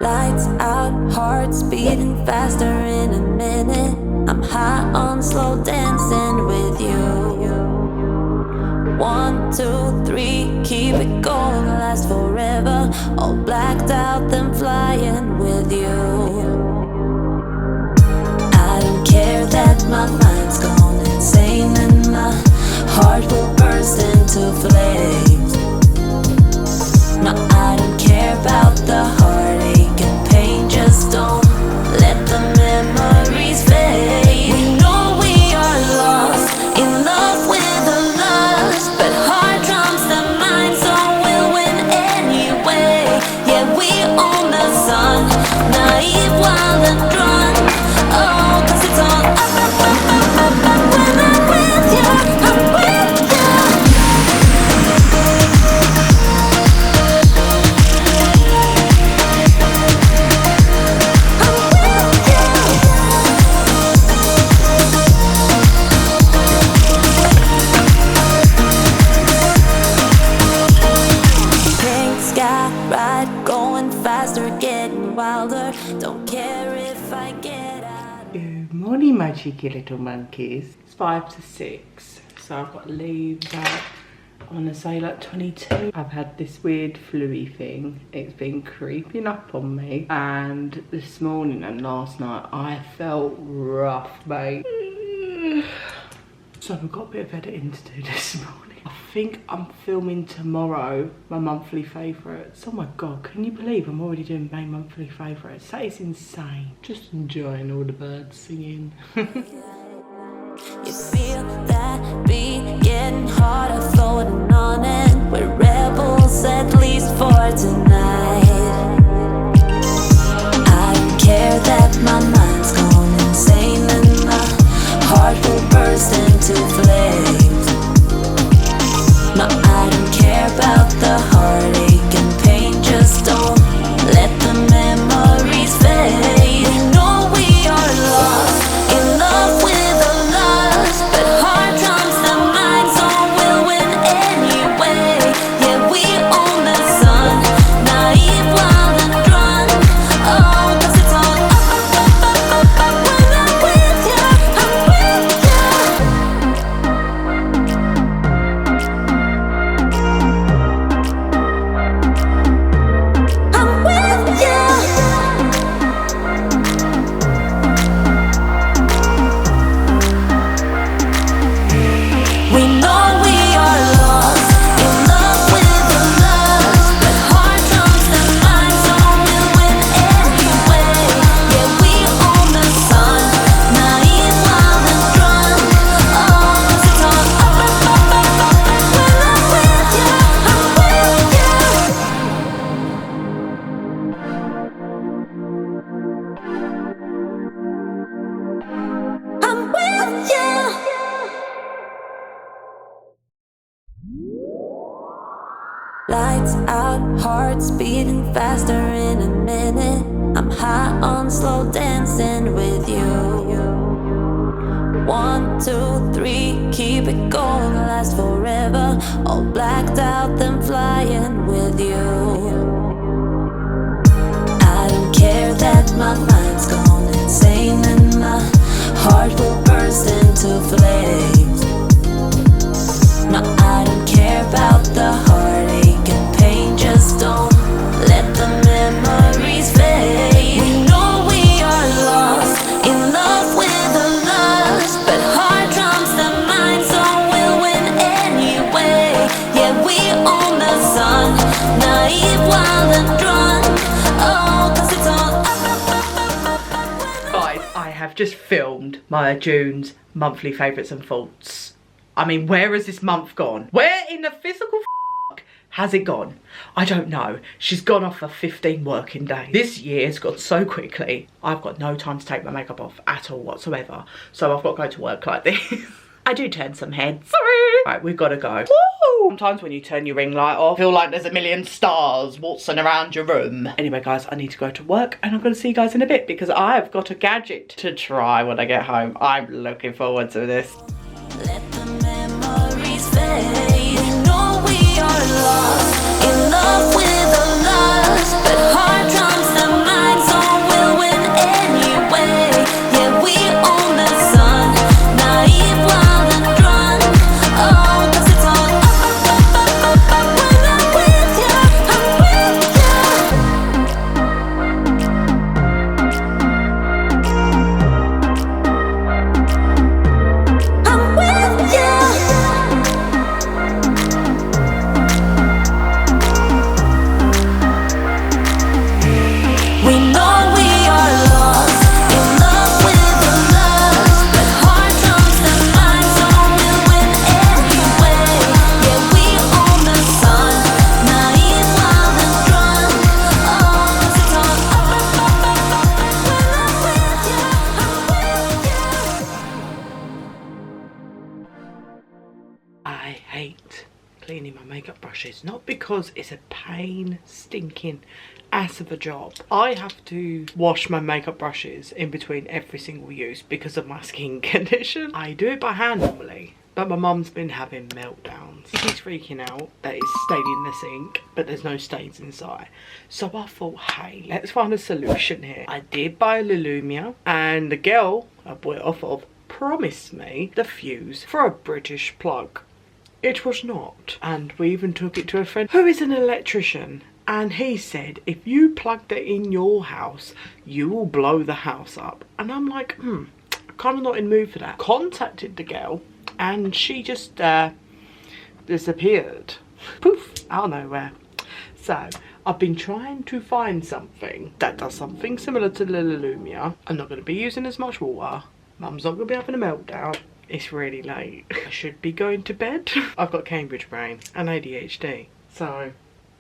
Lights out, hearts beating faster in a minute. I'm high on slow dancing with you. 1, 2, 3, keep it going, last forever. All blacked out, then flying with you. I don't care that my mind's gone insane and my heart will burst into flames. No, I don't care about the heartache and pain. Just don't let the memories fade. We know we are lost, in love with the lust, but heart trumps the mind, so we'll win anyway. Yeah, we own the sun, naive, wild and drunk. Oh, 'cause it's all up, up, up, up, up, up. When I'm with you, I'm with you. Don't care if I get out. Good morning, my cheeky little monkeys. It's 5 to 6, so I've got to leave at, I want to say like 22. I've had this weird flu-y thing. It's been creeping up on me, and this morning and last night I felt rough, mate. So I've got a bit of editing to do this morning. I think I'm filming tomorrow my monthly favourites. Oh my god, can you believe I'm already doing my monthly favourites? That is insane. Just enjoying all the birds singing. You feel that beat getting harder, floating on it. We're rebels, at least for tonight. I don't care that my mind's gone insane and my heart will burst into flames. No, I don't care about the heartache and pain. Just don't let the memories fade. We know we are lost, in love with the lust, but heart trumps the mind, so we'll win anyway. Yeah, we own the sun, naive, wild and drunk. Oh, 'cause it's all up, up, up, up, up, up. When I'm with you, I'm with you. Lights out, hearts beating faster in a minute. I'm high on slow dancing with you. 1, 2, 3, keep it going, last forever. All blacked out, then flying with you. I don't care that my mind's gone insane and my heart will burst into flames. No, I don't care about the heartache and pain. Just don't let the memories fade. We know we are lost, in love with the lust, but heart trumps the mind, so we'll win anyway. Yeah, we own the sun, naive, wild and drunk. Oh, 'cause it's all up. Guys, I have just filmed my June's monthly favourites and faults. I mean, where has this month gone? Where in the physical has it gone? I don't know. She's gone off for 15 working days. This year's gone so quickly. I've got no time to take my makeup off at all whatsoever. So I've got to go to work like this. I do turn some heads. Sorry. Right, we've got to go. Woo! Sometimes when you turn your ring light off, I feel like there's a million stars waltzing around your room. Anyway, guys, I need to go to work and I'm going to see you guys in a bit because I've got a gadget to try when I get home. I'm looking forward to this. Let the memories fade. We know we are lost, in love with the lust, but heart trumps the mind. makeup brushes. Not because it's a pain stinking ass of a job. I have to wash my makeup brushes in between every single use because of my skin condition. I do it by hand normally, but my mum's been having meltdowns. She's freaking out that it's stayed in the sink, but there's no stains inside. So I thought, hey, let's find a solution here. I did buy a Lumia, and the girl I bought it off of promised me the fuse for a British plug. It was not. And we even took it to a friend who is an electrician. And he said, if you plugged it in your house, you will blow the house up. And I'm like, I'm kind of not in the mood for that. Contacted the girl, and she just disappeared. Poof, out of nowhere. So, I've been trying to find something that does something similar to the Lumia. I'm not going to be using as much water. Mum's not going to be having a meltdown. It's really late. I should be going to bed. I've got Cambridge brain and ADHD. So,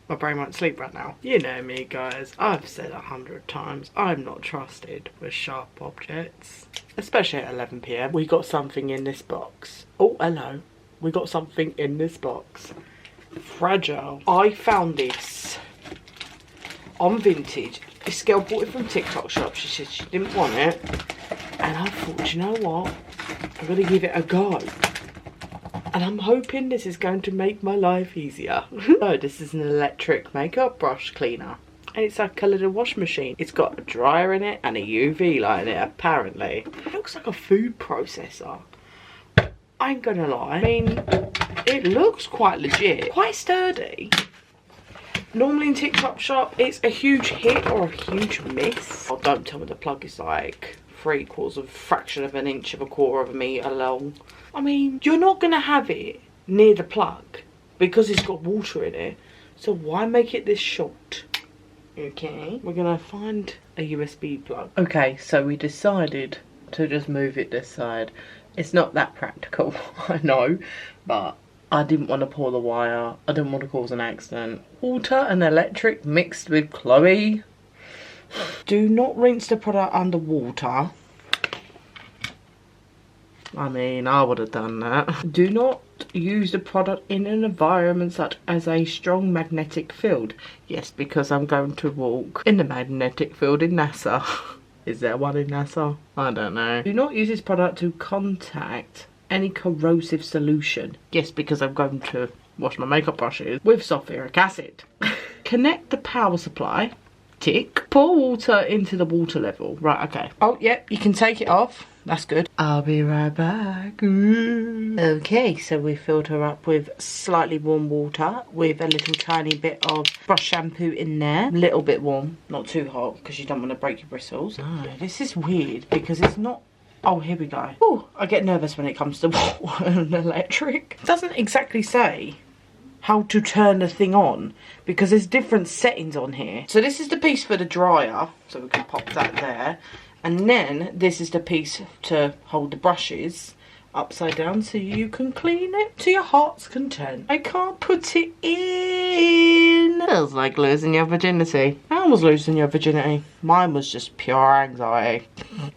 my brain won't sleep right now. You know me, guys. I've said 100 times, I'm not trusted with sharp objects. Especially at 11 PM. We got something in this box. Oh, hello. We got something in this box. Fragile. I found this on Vintage. This girl bought it from TikTok shop. She said she didn't want it. And I thought, you know what? I'm going to give it a go. And I'm hoping this is going to make my life easier. So this is an electric makeup brush cleaner. And it's like a little wash machine. It's got a dryer in it and a UV light in it, apparently. It looks like a food processor. I ain't gonna lie. I mean, it looks quite legit. Quite sturdy. Normally in TikTok shop, it's a huge hit or a huge miss. Oh, don't tell me the plug is like 3/4 of a fraction of an inch of a quarter of a metre long. I mean, you're not going to have it near the plug because it's got water in it. So why make it this short? Okay, we're going to find a USB plug. Okay, so we decided to just move it this side. It's not that practical, I know, but I didn't want to pull the wire. I didn't want to cause an accident. Water and electric mixed with Khloe. Do not rinse the product under water. I mean, I would have done that. Do not use the product in an environment such as a strong magnetic field. Yes, because I'm going to walk in the magnetic field in NASA. Is there one in NASA? I don't know. Do not use this product to contact any corrosive solution. Yes, because I'm going to wash my makeup brushes with sulfuric acid. Connect the power supply. Tick. Pour water into the water level. Right, okay. Oh, yep, you can take it off. That's good. I'll be right back. Okay, so we filled her up with slightly warm water with a little tiny bit of brush shampoo in there. A little bit warm, not too hot because you don't want to break your bristles. No, this is weird because it's not... Oh, here we go. Oh, I get nervous when it comes to water and electric. It doesn't exactly say how to turn the thing on because there's different settings on here. So this is the piece for the dryer, so we can pop that there. And then this is the piece to hold the brushes upside down so you can clean it to your heart's content. I can't put it in. Feels like losing your virginity. I was losing your virginity. Mine was just pure anxiety.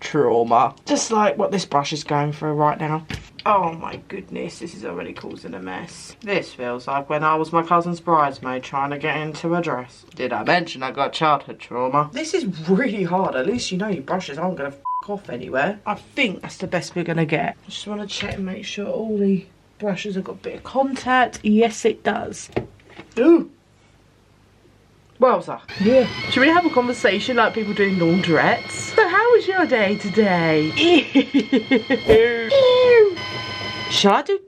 Trauma. Just like what this brush is going through right now. Oh my goodness, this is already causing a mess. This feels like when I was my cousin's bridesmaid trying to get into a dress. Did I mention I got childhood trauma? This is really hard. At least you know your brushes aren't going to off anywhere. I think that's the best we're going to get. Just want to check and make sure all the brushes have got a bit of contact. Yes, it does. Ooh. Wowza. Yeah. Should we have a conversation like people do in laundrettes? So how was your day today? Ew. Shall I do?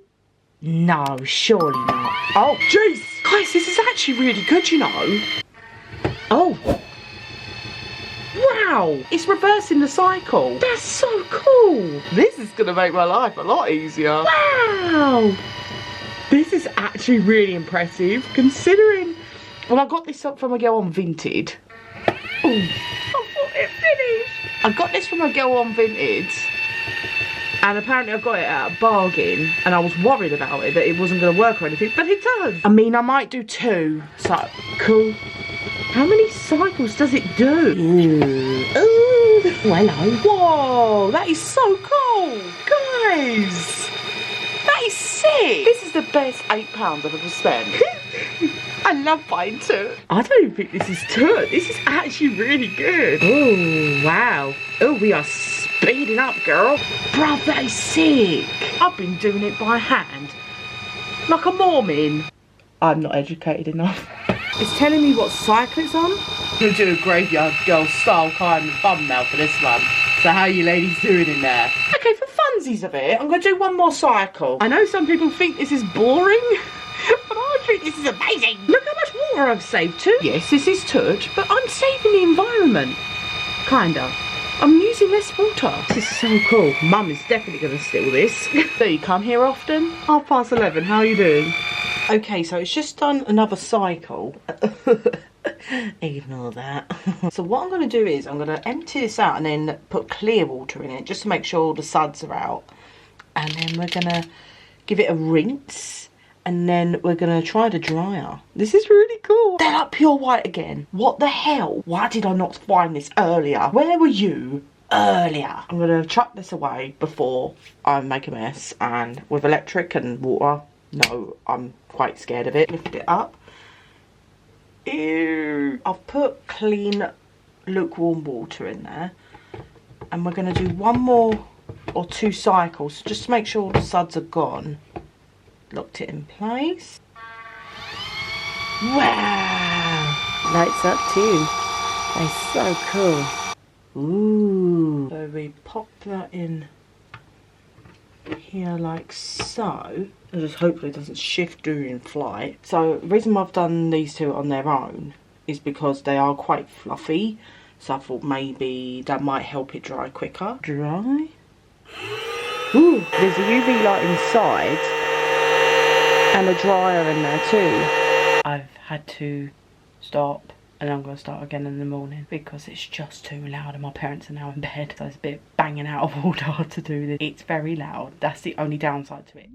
No, surely not. Oh, jeez. Guys, this is actually really good, you know. Oh. Wow, it's reversing the cycle. That's so cool. This is going to make my life a lot easier. Wow. This is actually really impressive considering... Well, I got this up from a girl on Vinted. Ooh, I thought it finished. I got this from a girl on Vinted. And apparently I got it at a bargain. And I was worried about it, that it wasn't going to work or anything. But it does. I mean, I might do 2. So, cool. How many cycles does it do? Ooh, hello. Whoa, that is so cool. Guys, that is sick. This is the best £8 I've ever spent. I love buying toot. I don't even think this is toot. This is actually really good. Oh, wow. Oh, we are speeding up, girl. Bruv, that is sick. I've been doing it by hand. Like a Mormon. I'm not educated enough. It's telling me what cycle it's on. I'm going to do a graveyard girl style kind of thumbnail for this one. So how you ladies doing in there? Okay, for funsies of it, I'm going to do one more cycle. I know some people think this is boring, but I think this is amazing. Look how much water I've saved too. Yes, this is toot, but I'm saving the environment. Kinda. I'm using less water. This is so cool. Mum is definitely going to steal this. So you come here often? 11:30, how are you doing? Okay, so it's just done another cycle. Ignore that. So what I'm going to do is I'm going to empty this out and then put clear water in it just to make sure all the suds are out. And then we're going to give it a rinse. And then we're going to try the dryer. This is really cool. They're like pure white again. What the hell? Why did I not find this earlier? Where were you earlier? I'm going to chuck this away before I make a mess. And with electric and water, no, I'm quite scared of it. Lift it up. Ew. I've put clean lukewarm water in there. And we're going to do one more or two cycles just to make sure all the suds are gone. Locked it in place. Wow! Lights up too. That's so cool. Ooh. So we pop that in here like so. And just hopefully it doesn't shift during flight. So the reason why I've done these two on their own is because they are quite fluffy. So I thought maybe that might help it dry quicker. Dry. Ooh, there's a UV light inside. And a dryer in there too. I've had to stop and I'm going to start again in the morning because it's just too loud and my parents are now in bed. So it's a bit banging out of order to do this. It's very loud. That's the only downside to it.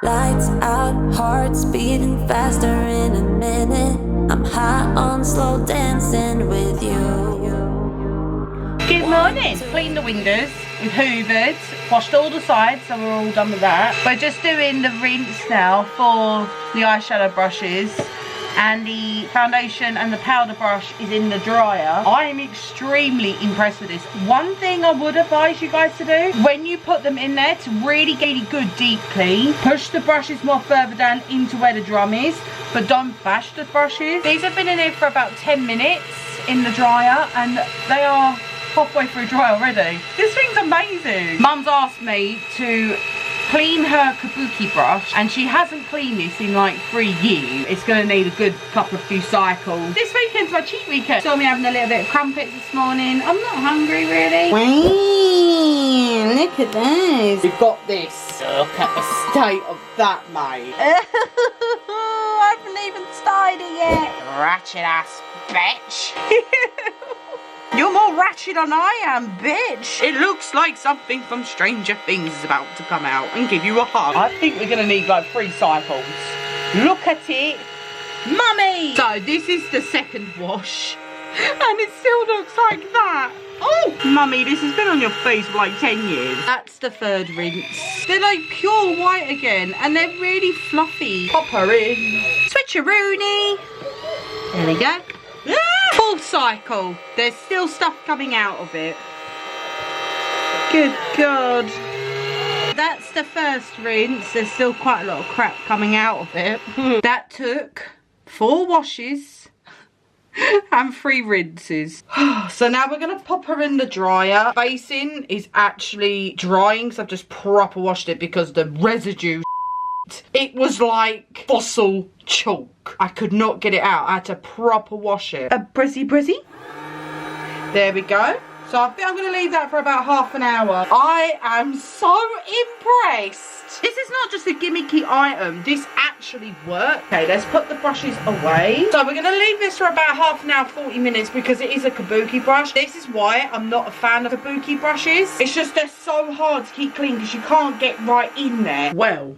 Lights out, hearts beating faster in a minute. I'm high on slow dancing with you. Good morning. Cleaned the windows, we've hoovered, washed all the sides, so we're all done with that. We're just doing the rinse now for the eyeshadow brushes, and the foundation and the powder brush is in the dryer. I am extremely impressed with this. One thing I would advise you guys to do, when you put them in there, to really get it good deep clean, push the brushes more further down into where the drum is, but don't bash the brushes. These have been in here for about 10 minutes in the dryer, and they are halfway through dry already. This thing's amazing. Mum's asked me to clean her kabuki brush, and she hasn't cleaned this in like 3 years. It's going to need a good few cycles. This weekend's my cheat weekend. Saw me having a little bit of crumpets this morning. I'm not hungry really. Wow, look at this. We've got this. Look at the state of that, mate. I haven't even started it yet. Ratchet ass bitch. You're more ratchet than I am, bitch. It looks like something from Stranger Things is about to come out and give you a hug. I think we're going to need like 3 cycles. Look at it. Mummy! So this is the second wash. And it still looks like that. Oh, Mummy, this has been on your face for like 10 years. That's the third rinse. They're like pure white again. And they're really fluffy. Pop her in. Switcheroony. There we go. Full cycle. There's still stuff coming out of it. Good God. That's the first rinse. There's still quite a lot of crap coming out of it. That took 4 washes and 3 rinses. So now we're going to pop her in the dryer. Basin is actually drying, so I've just proper washed it because the residue, it was like fossil chalk. I could not get it out. I had to proper wash it. A brizzy. There we go. So I think I'm going to leave that for about half an hour. I am so impressed. This is not just a gimmicky item. This actually works. Okay, let's put the brushes away. So we're going to leave this for about half an hour, 40 minutes, because it is a kabuki brush. This is why I'm not a fan of kabuki brushes. It's just they're so hard to keep clean because you can't get right in there. Well,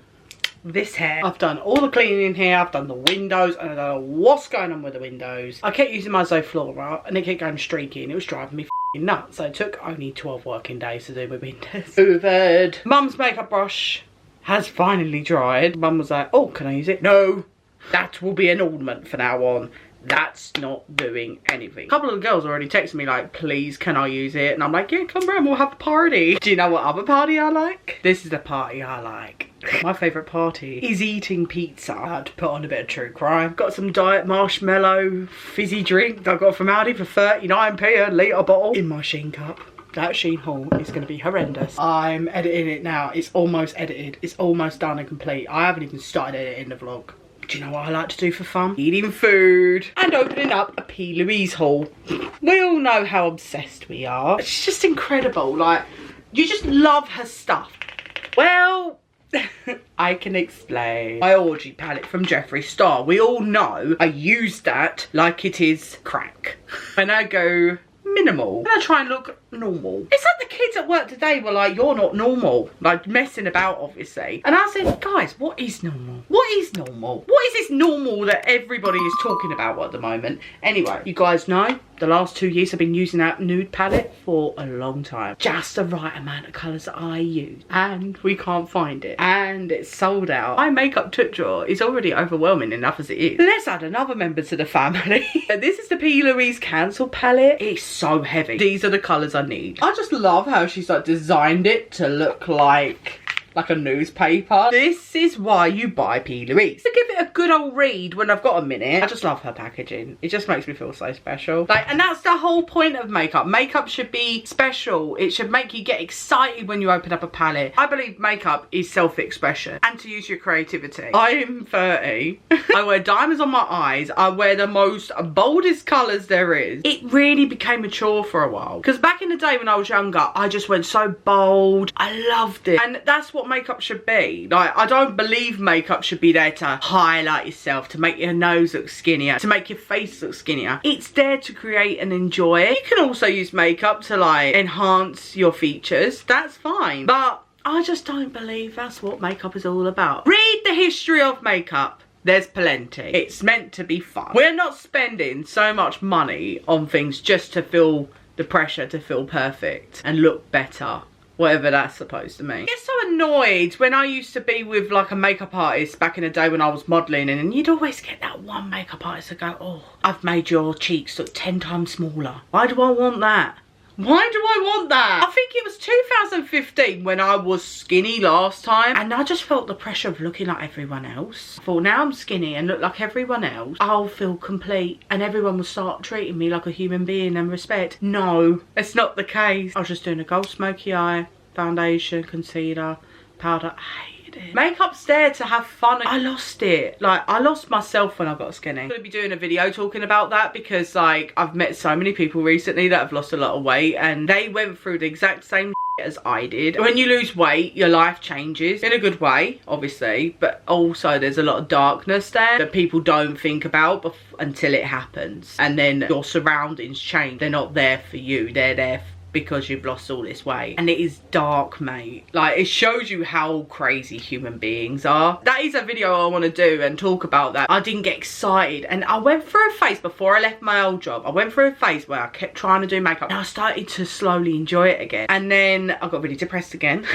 this hair, I've done all the cleaning in here, I've done the windows, and I don't know what's going on with the windows. I kept using my Zoflora and it kept going streaky and it was driving me nuts. So it took only 12 working days to do my windows. Hoovered. Mum's makeup brush has finally dried. Mum was like, oh, can I use it? No, that will be an ornament from now on. That's not doing anything. A couple of the girls already texted me like, please, can I use it? And I'm like, yeah, come round, we'll have a party. Do you know what other party I like? This is the party I like. My favourite party is eating pizza. I had to put on a bit of true crime. Got some diet marshmallow fizzy drink that I got from Aldi for 39p a litre bottle in my Sheen cup. That Sheen haul is going to be horrendous. I'm editing it now. It's almost edited. It's almost done and complete. I haven't even started editing the vlog. Do you know what I like to do for fun? Eating food and opening up a P. Louise haul. We all know how obsessed we are. It's just incredible. Like, you just love her stuff. Well, I can explain. My orgy palette from Jeffree Star. We all know I use that like it is crack. And I go minimal. And I try and look normal. It's like the kids at work today were like, you're not normal. Like, messing about, obviously. And I said, guys, what is normal? What is normal? What is this normal that everybody is talking about at the moment? Anyway, you guys know, the last 2 years I've been using that nude palette for a long time. Just the right amount of colours that I use. And we can't find it. And it's sold out. My makeup tip drawer is already overwhelming enough as it is. Let's add another member to the family. This is the P. Louise Cancel palette. It's so heavy. These are the colours I need. I just love how she's like designed it to look like a newspaper. This is why you buy P. Louise. To give it a good old read when I've got a minute. I just love her packaging. It just makes me feel so special. Like, and that's the whole point of makeup. Makeup should be special. It should make you get excited when you open up a palette. I believe makeup is self-expression and to use your creativity. I'm 30. I wear diamonds on my eyes. I wear the most boldest colours there is. It really became mature for a while. Because back in the day when I was younger, I just went so bold. I loved it. And that's what makeup should be. Like, I don't believe makeup should be there to highlight yourself, to make your nose look skinnier, to make your face look skinnier. It's there to create and enjoy. You can also use makeup to like enhance your features. That's fine. But I just don't believe that's what makeup is all about. Read the history of makeup. There's plenty. It's meant to be fun. We're not spending so much money on things just to feel the pressure to feel perfect and look better. Whatever that's supposed to mean. I get so annoyed when I used to be with like a makeup artist back in the day when I was modelling, and you'd always get that one makeup artist to go, oh, I've made your cheeks look 10 times smaller. Why do I want that? Why do I want that? I think it was 2015 when I was skinny last time, and I just felt the pressure of looking like everyone else. I thought, now I'm skinny and look like everyone else, I'll feel complete and everyone will start treating me like a human being and respect. No, it's not the case. I was just doing a gold smoky eye, foundation, concealer, powder. I hated it. Makeup's there to have fun. I lost it. Like, I lost myself when I got skinny. I'm gonna be doing a video talking about that because like I've met so many people recently that have lost a lot of weight and they went through the exact same as I did. When you lose weight, your life changes in a good way, obviously, but also there's a lot of darkness there that people don't think about until it happens, and then your surroundings change. They're not there for you, they're there because you've lost all this weight, and it is dark, mate. Like, it shows you how crazy human beings are. That is a video I want to do and talk about that. I didn't get excited, and I went through a phase before I left my old job. I went through a phase where I kept trying to do makeup and I started to slowly enjoy it again, and then I got really depressed again.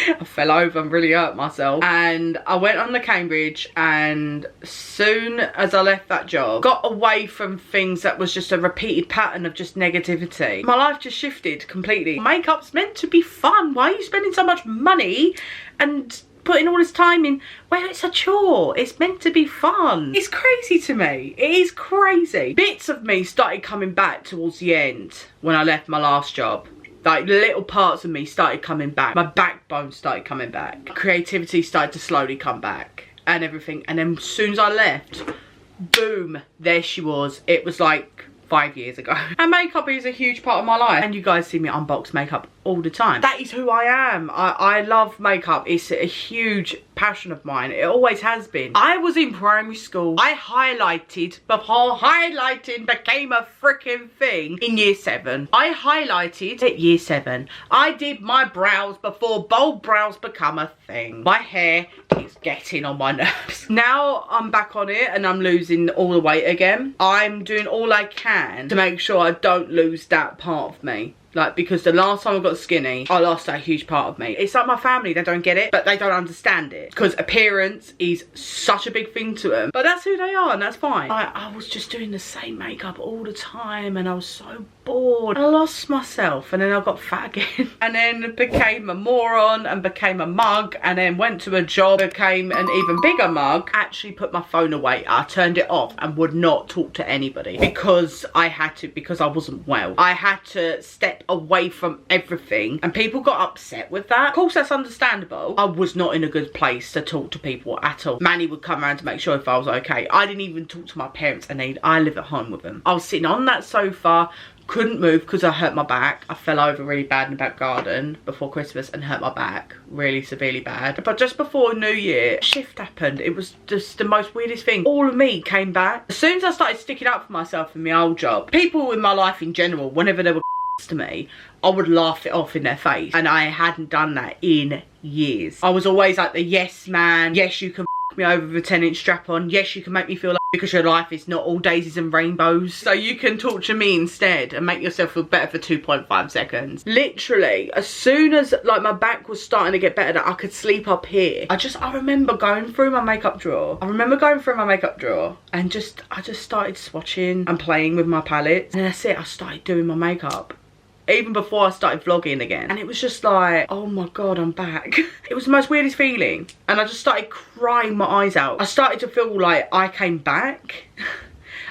I fell over and really hurt myself, and I went on the Cambridge, and soon as I left that job, got away from things that was just a repeated pattern of just negativity. My life just shifted completely. Makeup's meant to be fun. Why are you spending so much money and putting all this time in? Well, it's a chore. It's meant to be fun. It's crazy to me. It is crazy. Bits of me started coming back towards the end when I left my last job. Like, little parts of me started coming back. My backbone started coming back. Creativity started to slowly come back and everything. And then as soon as I left, boom, there she was. It was like 5 years ago. And makeup is a huge part of my life, and you guys see me unbox makeup all the time. That is who I am. I love makeup. It's a huge passion of mine. It always has been. I was in primary school. I highlighted before highlighting became a freaking thing in year 7. I highlighted at year 7. I did my brows before bold brows become a thing. My hair is getting on my nerves. Now I'm back on it and I'm losing all the weight again. I'm doing all I can to make sure I don't lose that part of me. Like, because the last time I got skinny, I lost a huge part of me. It's like my family, they don't get it, but they don't understand it. Because appearance is such a big thing to them. But that's who they are, and that's fine. I was just doing the same makeup all the time, and I was so bored. I lost myself, and then I got fat again. And then became a moron, and became a mug, and then went to a job, became an even bigger mug. Actually put my phone away. I turned it off and would not talk to anybody. Because I had to, because I wasn't well. I had to step away from everything, and people got upset with that. Of course, that's understandable. I was not in a good place to talk to people at all. Manny would come around to make sure if I was okay. I didn't even talk to my parents, and I live at home with them. I was sitting on that sofa, couldn't move because I hurt my back. I fell over really bad in the back garden before Christmas and hurt my back really severely bad. But just before New Year, a shift happened. It was just the most weirdest thing. All of me came back. As soon as I started sticking up for myself in my old job, people in my life in general, whenever they were to me, I would laugh it off in their face, and I hadn't done that in years. I was always like the yes man. Yes, you can me over with a 10-inch strap on. Yes, you can make me feel like, because your life is not all daisies and rainbows, so you can torture me instead and make yourself feel better for 2.5 seconds. Literally, as soon as like my back was starting to get better, that I could sleep up here, I remember going through my makeup drawer. And I just started swatching and playing with my palettes, and that's it. I started doing my makeup even before I started vlogging again, and it was just like, oh my god, I'm back. It was the most weirdest feeling, and I just started crying my eyes out. I started to feel like I came back.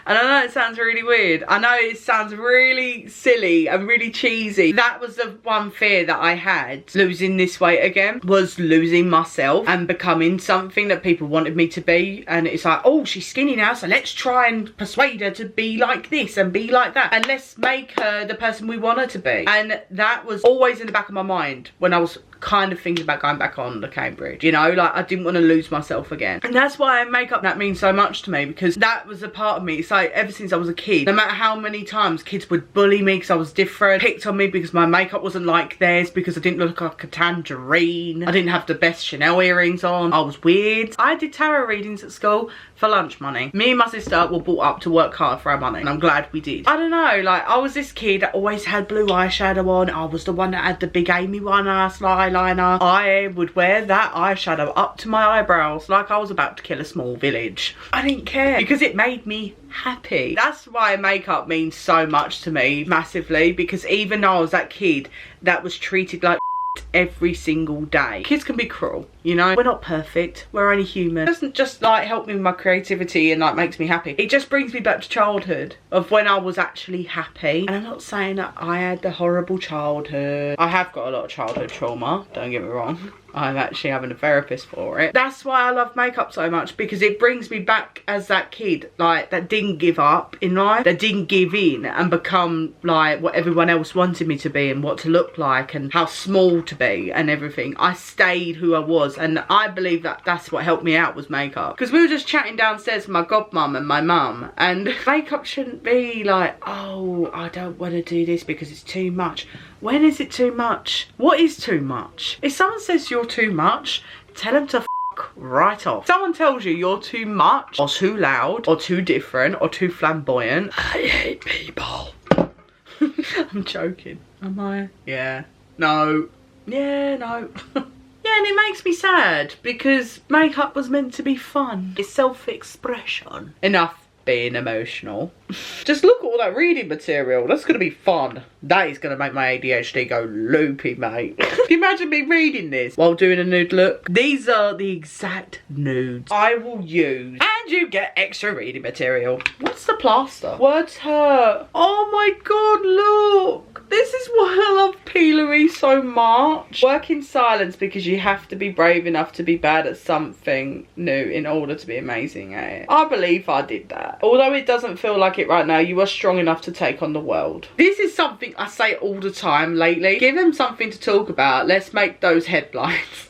And I know it sounds really weird. I know it sounds really silly and really cheesy. That was the one fear that I had, losing this weight again, was losing myself and becoming something that people wanted me to be. And it's like, oh, she's skinny now, so let's try and persuade her to be like this and be like that. And let's make her the person we want her to be. And that was always in the back of my mind when I was kind of thinking about going back on the Cambridge, you know, like I didn't want to lose myself again. And that's why makeup, that means so much to me, because that was a part of me. It's like ever since I was a kid, no matter how many times kids would bully me because I was different, picked on me because my makeup wasn't like theirs, because I didn't look like a tangerine, I didn't have the best Chanel earrings on, I was weird. I did tarot readings at school for lunch money. Me and my sister were brought up to work hard for our money, and I'm glad we did. I don't know, like I was this kid that always had blue eyeshadow on. I was the one that had the big Amy Winehouse eyeliner. I would wear that eyeshadow up to my eyebrows like I was about to kill a small village. I didn't care because it made me happy. That's why makeup means so much to me, massively, because even though I was that kid that was treated like every single day. Kids can be cruel, you know. We're not perfect, we're only human. It doesn't just like help me with my creativity and like makes me happy. It just brings me back to childhood, of when I was actually happy. And I'm not saying that I had the horrible childhood. I have got a lot of childhood trauma, don't get me wrong. I'm actually having a therapist for it. That's why I love makeup so much, because it brings me back as that kid, like, that didn't give up in life, that didn't give in and become like what everyone else wanted me to be and what to look like and how small to be and everything. I stayed who I was, and I believe that that's what helped me out, was makeup. Because we were just chatting downstairs with my godmum and my mum, and makeup shouldn't be like, oh, I don't want to do this because it's too much. When is it too much? What is too much? If someone says you're too much, tell them to f right off. If someone tells you you're too much, or too loud, or too different, or too flamboyant, I hate people. I'm joking. Am I? Yeah. No. Yeah, no. Yeah, and it makes me sad, because makeup was meant to be fun. It's self-expression. Enough being emotional. Just look at all that reading material. That's gonna be fun. That is gonna make my ADHD go loopy, mate. Can you imagine me reading this while doing a nude look? These are the exact nudes I will use, and you get extra reading material. What's the plaster? Words hurt. Oh my god, look. This is why I love Peelery so much. Work in silence, because you have to be brave enough to be bad at something new in order to be amazing at it. I believe I did that. Although it doesn't feel like it right now, you are strong enough to take on the world. This is something I say all the time lately. Give them something to talk about. Let's make those headlines.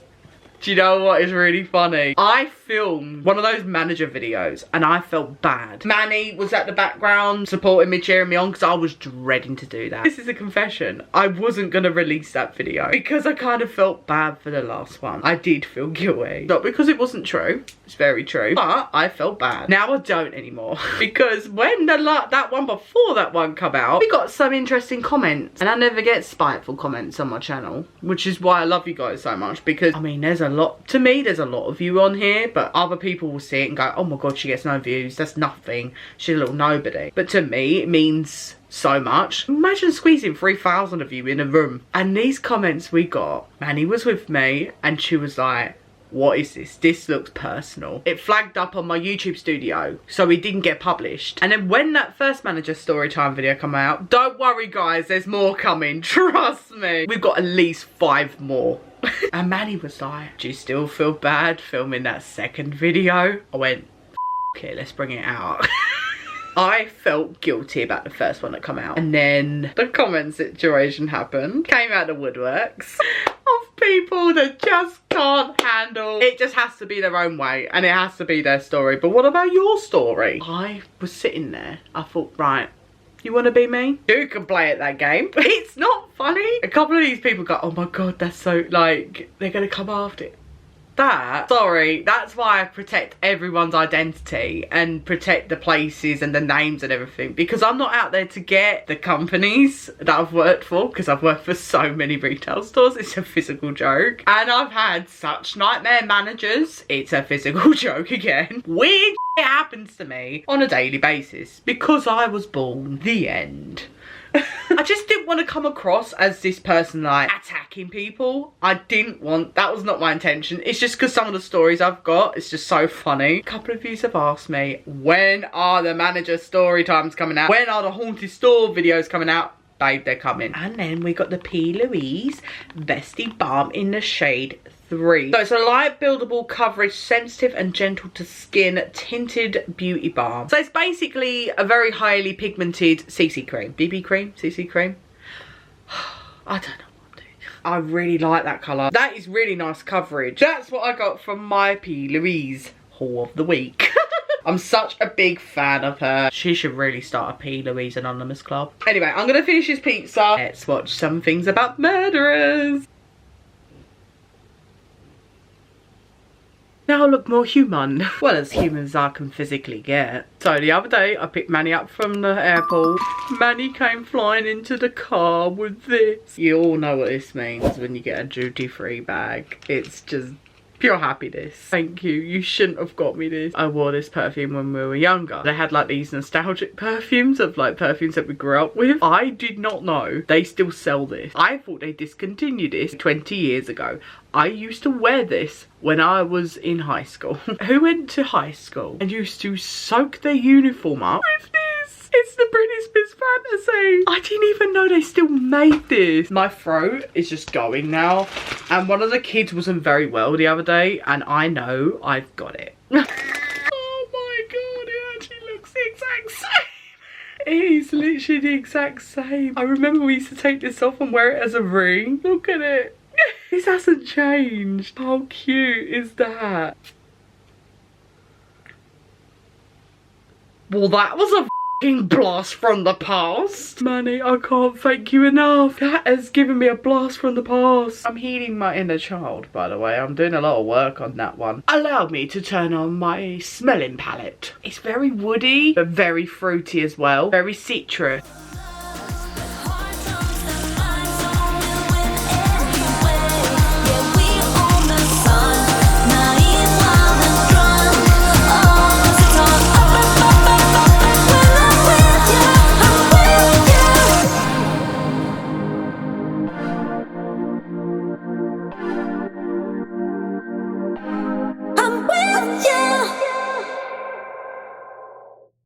Do you know what is really funny? I filmed one of those manager videos and I felt bad. Manny was at the background supporting me, cheering me on, because I was dreading to do that. This is a confession. I wasn't going to release that video because I kind of felt bad for the last one. I did feel guilty. Not because it wasn't true. It's very true. But I felt bad. Now I don't anymore. Because when that one before that one come out, we got some interesting comments. And I never get spiteful comments on my channel, which is why I love you guys so much. Because, I mean, there's a lot, to me, there's a lot of you on here. But other people will see it and go, oh my God, she gets no views. That's nothing. She's a little nobody. But to me, it means so much. Imagine squeezing 3,000 of you in a room. And these comments we got, Manny was with me and she was like, what is this? This looks personal. It flagged up on my YouTube studio, so it didn't get published. And then when that first manager storytime video come out, don't worry guys, there's more coming, trust me. We've got at least 5 more. And Manny was like, do you still feel bad filming that second video? I went, okay, let's bring it out. I felt guilty about the first one that come out. And then the comment situation happened. Came out the woodworks of people that just can't handle. It just has to be their own way and it has to be their story. But what about your story? I was sitting there. I thought, right, you want to be me? You can play at that game. It's not funny. A couple of these people go, oh my God, that's so, like, they're going to come after it. Sorry, that's why I protect everyone's identity and protect the places and the names and everything, because I'm not out there to get the companies that I've worked for, because I've worked for so many retail stores. It's a physical joke. And I've had such nightmare managers. It's a physical joke again. Weird shit happens to me on a daily basis because I was born. The end. I just didn't want to come across as this person like attacking people. I didn't want, that was not my intention. It's just because some of the stories I've got, it's just so funny. A couple of you have asked me, when are the manager story times coming out? When are the haunted store videos coming out? Babe, they're coming. And then we got the P. Louise Bestie Balm in the shade 3. So it's a light buildable coverage, sensitive and gentle to skin tinted beauty balm. So it's basically a very highly pigmented CC cream. BB cream? CC cream? I don't know what to do. I really like that colour. That is really nice coverage. That's what I got from my P. Louise haul of the week. I'm such a big fan of her. She should really start a P. Louise Anonymous club. Anyway, I'm gonna finish this pizza. Let's watch some things about murderers. Now I look more human. Well, as human as I can physically get. So the other day, I picked Manny up from the airport. Manny came flying into the car with this. You all know what this means when you get a duty-free bag. It's just pure happiness. Thank you. You shouldn't have got me this. I wore this perfume when we were younger. They had like these nostalgic perfumes of like perfumes that we grew up with. I did not know they still sell this. I thought they discontinued this 20 years ago. I used to wear this when I was in high school. Who went to high school and used to soak their uniform up with this? It's the Britney Spears Fantasy. I didn't even know they still made this. My throat is just going now. And one of the kids wasn't very well the other day. And I know I've got it. Oh my God, it actually looks the exact same. It is literally the exact same. I remember we used to take this off and wear it as a ring. Look at it. This hasn't changed. How cute is that? Well, that was a blast from the past. Manny, I can't thank you enough. That has given me a blast from the past. I'm healing my inner child, by the way. I'm doing a lot of work on that one. Allow me to turn on my smelling palette. It's very woody, but very fruity as well. Very citrus.